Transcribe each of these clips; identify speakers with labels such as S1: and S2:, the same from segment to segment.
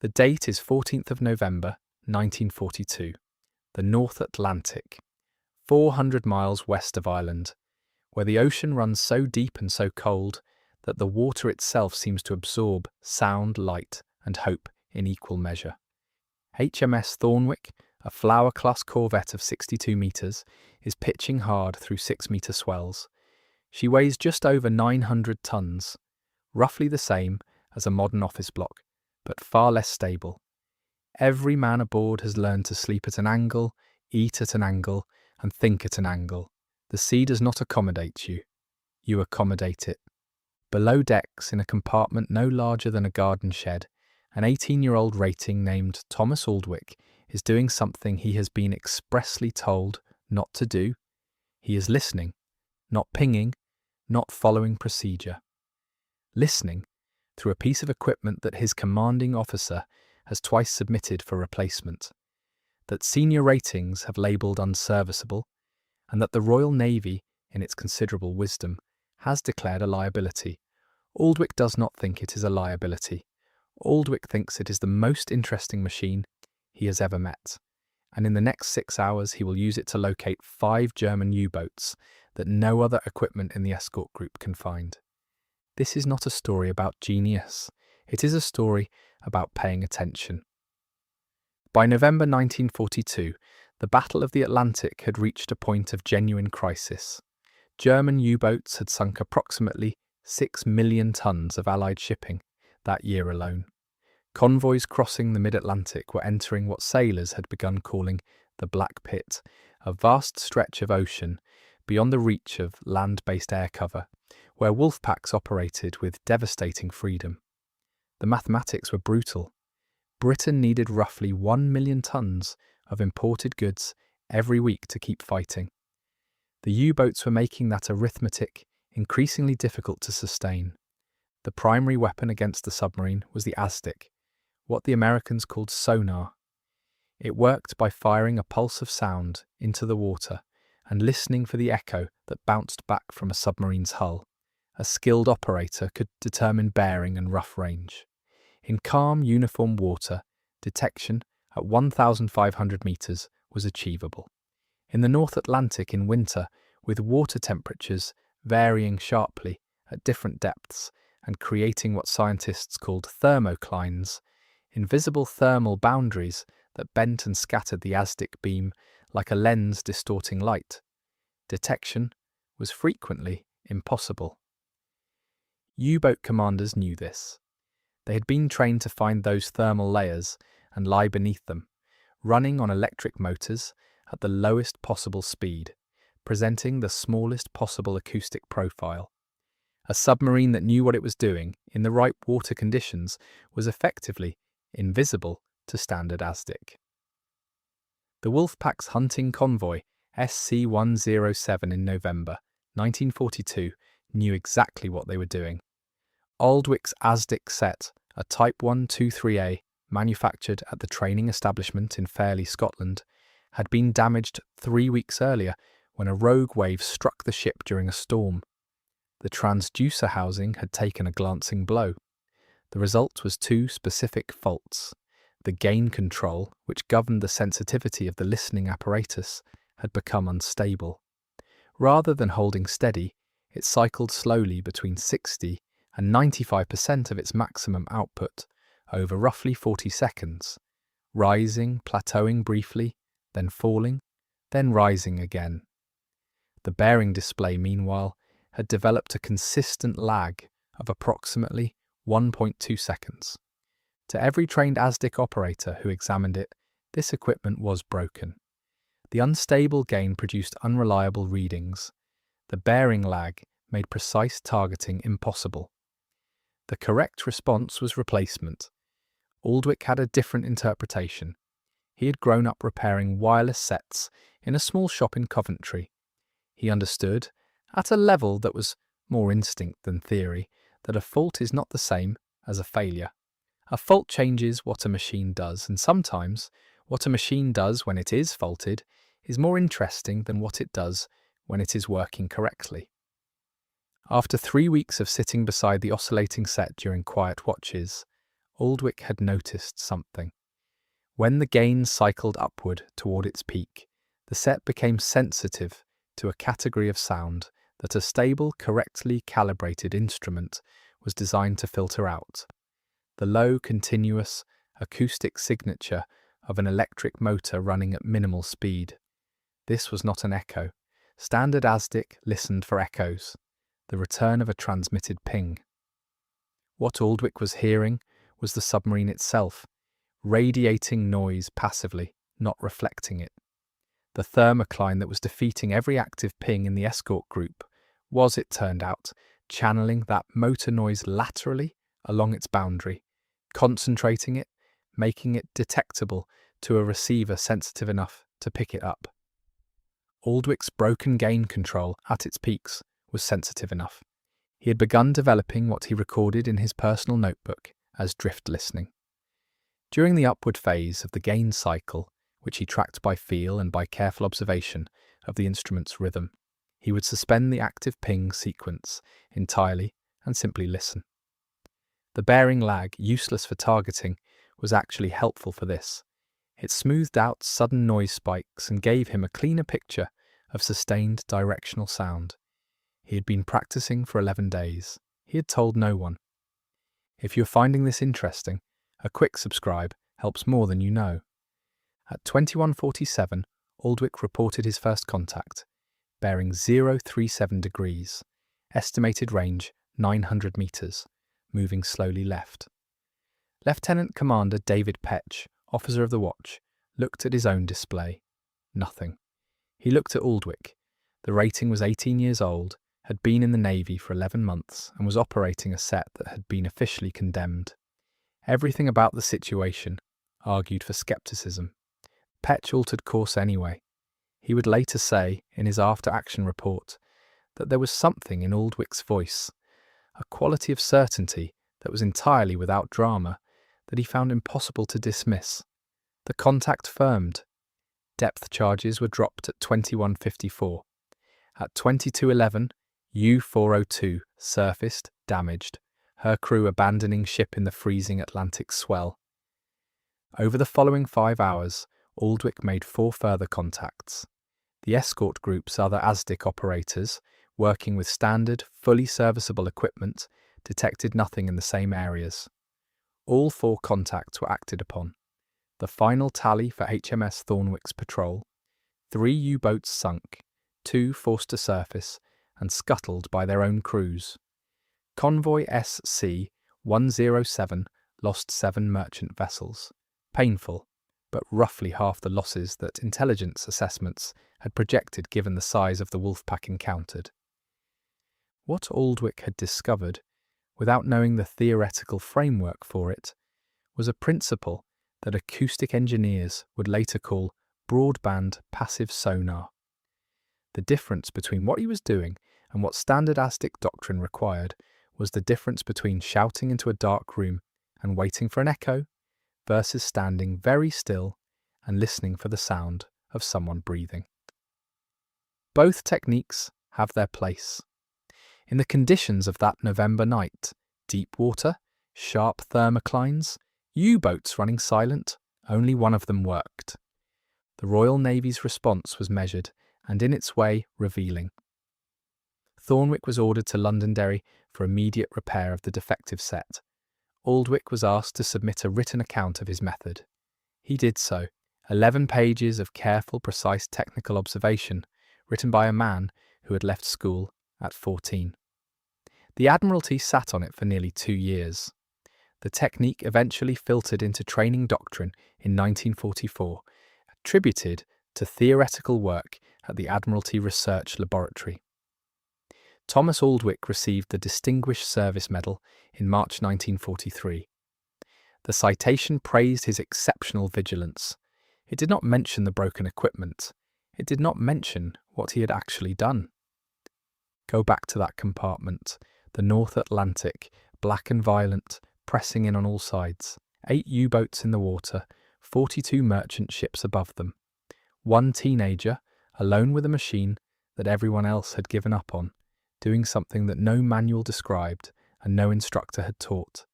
S1: The date is 14th of November, 1942. The North Atlantic, 400 miles west of Ireland, where the ocean runs so deep and so cold that the water itself seems to absorb sound, light, and hope in equal measure. HMS Thornwick, a Flower-class corvette of 62 metres, is pitching hard through 6-metre swells. She weighs just over 900 tons, roughly the same as a modern office block, but far less stable. Every man aboard has learned to sleep at an angle, eat at an angle, and think at an angle. The sea does not accommodate you. You accommodate it. Below decks, in a compartment no larger than a garden shed, an 18-year-old rating named Thomas Aldwick is doing something he has been expressly told not to do. He is listening, not pinging, not following procedure. Listening through a piece of equipment that his commanding officer has twice submitted for replacement, that senior ratings have labelled unserviceable, and that the Royal Navy, in its considerable wisdom, has declared a liability. Aldwick does not think it is a liability. Aldwick thinks it is the most interesting machine he has ever met, and in the next 6 hours he will use it to locate 5 German U-boats that no other equipment in the escort group can find. This is not a story about genius. It is a story about paying attention. By November 1942, the Battle of the Atlantic had reached a point of genuine crisis. German U-boats had sunk approximately 6 million tons of Allied shipping that year alone. Convoys crossing the mid-Atlantic were entering what sailors had begun calling the Black Pit, a vast stretch of ocean beyond the reach of land-based air cover, where wolf packs operated with devastating freedom. The mathematics were brutal. Britain needed roughly 1 million tons of imported goods every week to keep fighting. The U-boats were making that arithmetic increasingly difficult to sustain. The primary weapon against the submarine was the Aztec, what the Americans called sonar. It worked by firing a pulse of sound into the water and listening for the echo that bounced back from a submarine's hull. A skilled operator could determine bearing and rough range. In calm, uniform water, detection at 1,500 metres was achievable. In the North Atlantic in winter, with water temperatures varying sharply at different depths and creating what scientists called thermoclines, invisible thermal boundaries that bent and scattered the Aztec beam like a lens distorting light, detection was frequently impossible. U-boat commanders knew this. They had been trained to find those thermal layers and lie beneath them, running on electric motors at the lowest possible speed, presenting the smallest possible acoustic profile. A submarine that knew what it was doing in the right water conditions was effectively invisible to standard Aztec. The Wolfpack's hunting convoy, SC-107 in November 1942, knew exactly what they were doing. Aldwick's Aztec set, a Type 123A, manufactured at the training establishment in Fairlie, Scotland, had been damaged 3 weeks earlier when a rogue wave struck the ship during a storm. The transducer housing had taken a glancing blow. The result was 2 specific faults. The gain control, which governed the sensitivity of the listening apparatus, had become unstable. Rather than holding steady, it cycled slowly between 60 and 95% of its maximum output over roughly 40 seconds, rising, plateauing briefly, then falling, then rising again. The bearing display, meanwhile, had developed a consistent lag of approximately 1.2 seconds. To every trained Aztec operator who examined it, this equipment was broken. The unstable gain produced unreliable readings. The bearing lag made precise targeting impossible. The correct response was replacement. Aldwick had a different interpretation. He had grown up repairing wireless sets in a small shop in Coventry. He understood, at a level that was more instinct than theory, that a fault is not the same as a failure. A fault changes what a machine does, and sometimes what a machine does when it is faulted is more interesting than what it does when it is working correctly. After 3 weeks of sitting beside the oscillating set during quiet watches, Aldwych had noticed something. When the gain cycled upward toward its peak, the set became sensitive to a category of sound that a stable, correctly calibrated instrument was designed to filter out: the low, continuous, acoustic signature of an electric motor running at minimal speed. This was not an echo. Standard ASDIC listened for echoes, the return of a transmitted ping. What Aldwych was hearing was the submarine itself, radiating noise passively, not reflecting it. The thermocline that was defeating every active ping in the escort group was, it turned out, channeling that motor noise laterally along its boundary, concentrating it, making it detectable to a receiver sensitive enough to pick it up. Aldwich's broken gain control at its peaks was sensitive enough. He had begun developing what he recorded in his personal notebook as drift listening. During the upward phase of the gain cycle, which he tracked by feel and by careful observation of the instrument's rhythm, he would suspend the active ping sequence entirely and simply listen. The bearing lag, useless for targeting, was actually helpful for this. It smoothed out sudden noise spikes and gave him a cleaner picture of sustained directional sound. He had been practicing for 11 days. He had told no one. If you're finding this interesting, a quick subscribe helps more than you know. At 21:47, Aldwych reported his first contact, bearing 037 degrees, estimated range 900 metres, moving slowly left. Lieutenant Commander David Petch, officer of the watch, looked at his own display. Nothing. He looked at Aldwych. The rating was 18 years old, had been in the Navy for 11 months, and was operating a set that had been officially condemned. Everything about the situation argued for scepticism. Petch altered course anyway. He would later say, in his after-action report, that there was something in Aldwich's voice, a quality of certainty that was entirely without drama, that he found impossible to dismiss. The contact firmed. Depth charges were dropped at 21:54. At 22:11, U-402 surfaced, damaged, her crew abandoning ship in the freezing Atlantic swell. Over the following 5 hours, Aldwych made 4 further contacts. The escort group's other ASDIC operators, working with standard, fully serviceable equipment, detected nothing in the same areas. All 4 contacts were acted upon. The final tally for HMS Thornwick's patrol: 3 U-boats sunk, 2 forced to surface and scuttled by their own crews. Convoy SC-107 lost 7 merchant vessels. Painful, but roughly half the losses that intelligence assessments had projected given the size of the Wolfpack encountered. What Aldwych had discovered, without knowing the theoretical framework for it, was a principle that acoustic engineers would later call broadband passive sonar. The difference between what he was doing and what standard ASDIC doctrine required was the difference between shouting into a dark room and waiting for an echo versus standing very still and listening for the sound of someone breathing. Both techniques have their place. In the conditions of that November night, deep water, sharp thermoclines, U-boats running silent, only one of them worked. The Royal Navy's response was measured and in its way revealing. Thornwick was ordered to Londonderry for immediate repair of the defective set. Aldwych was asked to submit a written account of his method. He did so, 11 pages of careful, precise technical observation, written by a man who had left school at 14. The Admiralty sat on it for nearly 2 years. The technique eventually filtered into training doctrine in 1944, attributed to theoretical work at the Admiralty Research Laboratory. Thomas Aldwych received the Distinguished Service Medal in March 1943. The citation praised his exceptional vigilance. It did not mention the broken equipment. It did not mention what he had actually done. Go back to that compartment, the North Atlantic, black and violent, pressing in on all sides. 8 U-boats in the water, 42 merchant ships above them. 1 teenager, alone with a machine that everyone else had given up on, doing something that no manual described and no instructor had taught.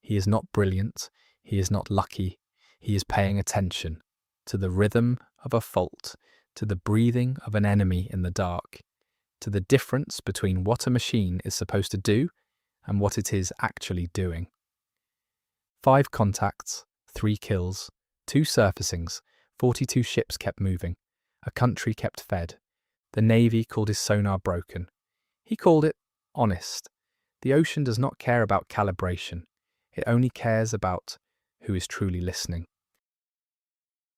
S1: He is not brilliant, he is not lucky, he is paying attention to the rhythm of a fault, to the breathing of an enemy in the dark, to the difference between what a machine is supposed to do and what it is actually doing. 5 contacts, 3 kills, 2 surfacings, 42 ships kept moving, a country kept fed. The Navy called his sonar broken. He called it honest. The ocean does not care about calibration. It only cares about who is truly listening.